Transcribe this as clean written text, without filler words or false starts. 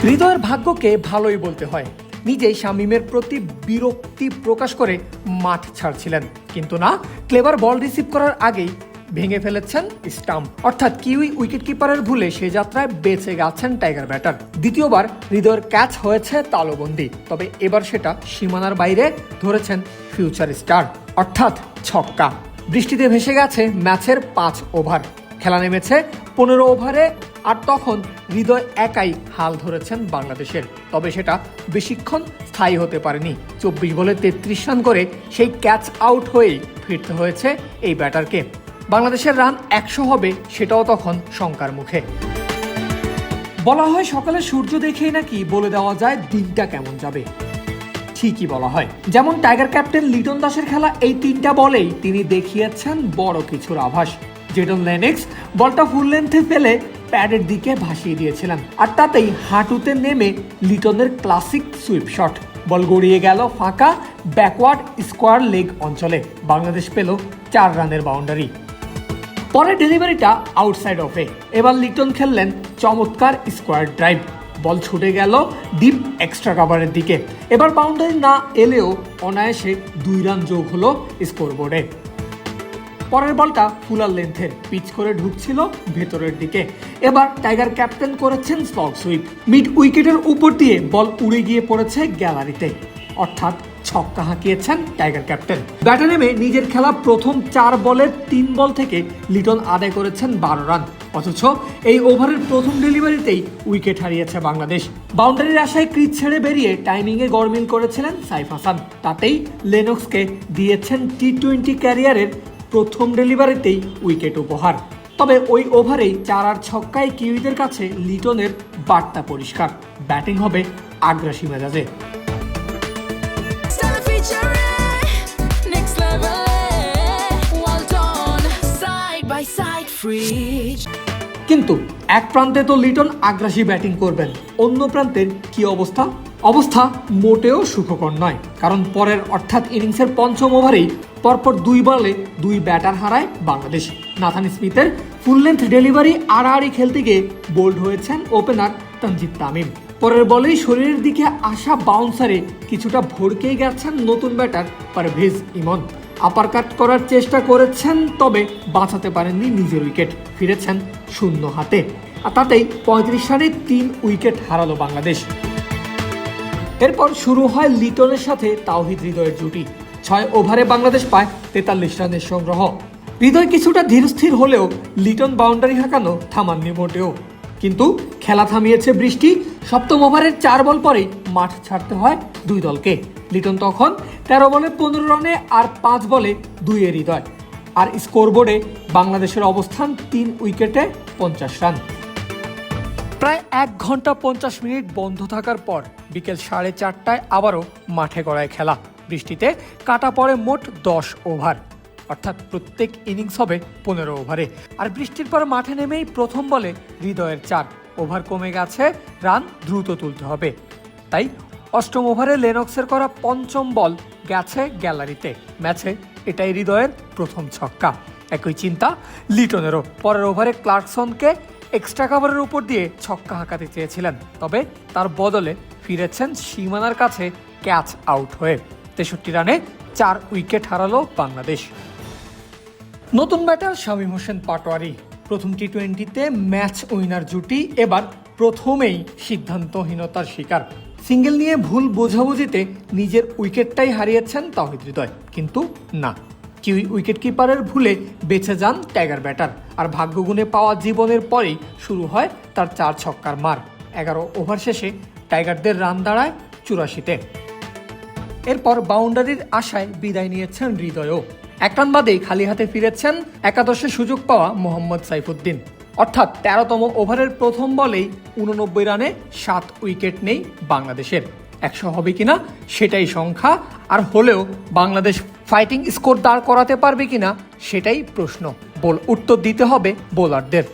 হৃদয়ের ভাগ্যকে ভালোই বলতে হয়। নিজেই শামীমের প্রতি বিরক্তি প্রকাশ করে মাঠ ছাড়ছিলেন, কিন্তু না, ক্লেভার বল রিসিভ করার আগেই ভেঙে ফেলেছেন স্টাম্প। অর্থাৎ কিউই উইকেট কিপারের ভুলে সে যাত্রায় বেঁচে গেছেন টাইগার ব্যাটার। দ্বিতীয়বার হৃদয়ের ক্যাচ হয়েছে তালুবন্দী, তবে এবার সেটা সীমানার বাইরে ধরেছেন ফিউচার স্টার, অর্থাৎ ছক্কা। বৃষ্টিতে ভেসে গেছে ম্যাচের 5 ওভার। খেলা নেমেছে 15 ওভারে, আর তখন হৃদয় একাই হাল ধরেছেন বাংলাদেশের। তবে সেটা বেশিক্ষণ স্থায়ী হতে পারেনি। 24 বলে 33 রান করে সেই ক্যাচ আউট হয়েই ফিরতে হয়েছে এই ব্যাটারকে। বাংলাদেশের রান 100 হবে সেটাও তখন শঙ্কার মুখে। বলা হয় সকালে সূর্য দেখেই নাকি বলে দেওয়া যায় দিনটা কেমন যাবে। ঠিকই বলা হয়। যেমন টাইগার ক্যাপ্টেন লিটন দাসের খেলা এই 3টা বলেই তিনি দেখিয়েছেন বড় কিছুর আভাস। জেডন লেনক্স বলটা ফুল লেন্থে ফেলে প্যাডের দিকে ভাসিয়ে দিয়েছিলেন, আর তাতেই হাঁটুতে নেমে লিটনের ক্লাসিক সুইপ শট। বল গড়িয়ে গেল ফাঁকা ব্যাকওয়ার্ড স্কোয়ার লেগ অঞ্চলে। বাংলাদেশ পেল 4 রানের বাউন্ডারি। পরে ডেলিভারিটা আউটসাইড অফে। এবার লিটন খেললেন চমৎকার স্কোয়ার ড্রাইভ। বল ছুটে গেল ডিপ এক্সট্রা কাভারের দিকে। এবার বাউন্ডারি না এলেও অনায়াসে 2 রান যোগ হলো স্কোরবোর্ডে। পরের বলটা ফুলার লেন্থের পিচ করে ঢুকছিল ভেতরের দিকে। এবার টাইগার ক্যাপ্টেন করেছেন স্লগ সুইপ। মিড উইকেটের উপর দিয়ে বল উড়ে গিয়ে পড়েছে গ্যালারিতে, অর্থাৎ ছক্কা হাঁকিয়েছেন টাইগার ক্যাপ্টেন। ব্যাটে নেমে নিজের খেলা প্রথম 4 বলের 3 বল থেকে লিটন আদায় করেছেন 12 রান। অথচ এই ওভারের প্রথম ডেলিভারিতেই উইকেট হারিয়েছে বাংলাদেশ। বাউন্ডারির আশায় ক্রিজ ছেড়ে বেরিয়ে টাইমিংয়ে গড়মিল করেছিলেন সাইফ হাসান। তাতেই লেনক্সকে দিয়েছেন টি-20 ক্যারিয়ারের প্রথম ডেলিভারিতেই উইকেট উপহার। তবে ওই ওভারেই 4 আর ছক্কায় কিউইদের কাছে লিটনের বার্তা পরিষ্কার, ব্যাটিং হবে আগ্রাসী মেজাজে। কিন্তু এক প্রান্তে তো লিটন আগ্রাসী ব্যাটিং করবেন, অন্য প্রান্তের কি অবস্থা? অবস্থা মোটেও সুখকর নয়, কারণ পরের অর্থাৎ ইনিংসের 5ম ওভারেই পরপর 2 বলে 2 ব্যাটার হারায় বাংলাদেশ। নাথান স্মিথের ফুল লেন্থ ডেলিভারি আড়াআড়ি খেলতে গিয়ে বোল্ড হয়েছেন ওপেনার তানজিদ তামিম। পরের বলেই শরীরের দিকে আসা বাউন্সারে কিছুটা ভড়কেই গেছেন নতুন ব্যাটার পারভেজ ইমন। আপারকাট করার চেষ্টা করেছেন, তবে বাঁচাতে পারেননি নিজের উইকেট, ফিরেছেন শূন্য হাতে। আর তাতেই 35 রানে 3 উইকেট হারালো বাংলাদেশ। এরপর শুরু হয় লিটনের সাথে তাওহিদ হৃদয়ের জুটি। 6 ওভারে বাংলাদেশ পায় 43 রানের সংগ্রহ। হৃদয় কিছুটা ধীরস্থির হলেও লিটন বাউন্ডারি হাঁকানো থামাননি মোটেও। কিন্তু খেলা থামিয়েছে বৃষ্টি। 7ম ওভারের 4 বল পরেই মাঠ ছাড়তে হয় 2 দলকে। লিটন তখন 13 বলে 15 রানে আর 5 বলে 2 হৃদয়। আর স্কোরবোর্ডে বাংলাদেশের অবস্থান 3 উইকেটে 50 রান। প্রায় 1 ঘন্টা 50 মিনিট বন্ধ থাকার পর বিকেল 4:30টায় আবারও মাঠে গড়ায় খেলা। বৃষ্টিতে কাটা পড়ে মোট 10 ওভার, অর্থাৎ প্রত্যেক ইনিংস হবে 15 ওভারে। আর বৃষ্টির পর মাঠে নেমেই প্রথম বলে হৃদয়ের 4 ওভার কমে গেছে, রান দ্রুত তুলতে হবে। তাই 8ম ওভারে লেনক্সের করা 5ম বল গেছে গ্যালারিতে। ম্যাচে এটাই হৃদয়ের প্রথম ছক্কা। একই চিন্তা লিটনেরও। পরের ওভারে ক্লার্কসনকে এক্সট্রা কাভারের উপর দিয়ে ছক্কা হাঁকাতে চেয়েছিলেন, তবে তার বদলে ফিরেছেন সীমানার কাছে ক্যাচ আউট হয়ে। 63 রানে 4 উইকেট হারালো বাংলাদেশ। নতুন ব্যাটার শামীম হোসেন পাটোয়ারি। প্রথম টি-20তে ম্যাচ উইনার জুটি এবার প্রথমেই সিদ্ধান্তহীনতার শিকার। সিঙ্গেল নিয়ে ভুল বোঝাবুঝিতে নিজের উইকেটটাই হারিয়েছেন তাওহিদ হৃদয়, কিন্তু না, কিউই উইকেট কিপারের ভুলে বেঁচে যান টাইগার ব্যাটার। আর ভাগ্যগুণে পাওয়া জীবনের পরেই শুরু হয় তার 4 ছক্কার মার। 11 ওভার শেষে টাইগারদের রান দাঁড়ায় 84-তে। এরপর বাউন্ডারির আশায় বিদায় নিয়েছেন হৃদয়ও। 1 রান বাদেই খালি হাতে ফিরেছেন একাদশে সুযোগ পাওয়া মোহাম্মদ সাইফুদ্দিন। অর্থাৎ 13তম ওভারের প্রথম বলেই 89 রানে 7 উইকেট নেই বাংলাদেশের। 100 হবে কিনা সেটাই সংখ্যা, আর হলেও বাংলাদেশ ফাইটিং স্কোর দাঁড় করাতে পারবে কিনা সেটাই প্রশ্ন। উত্তর দিতে হবে বোলারদের।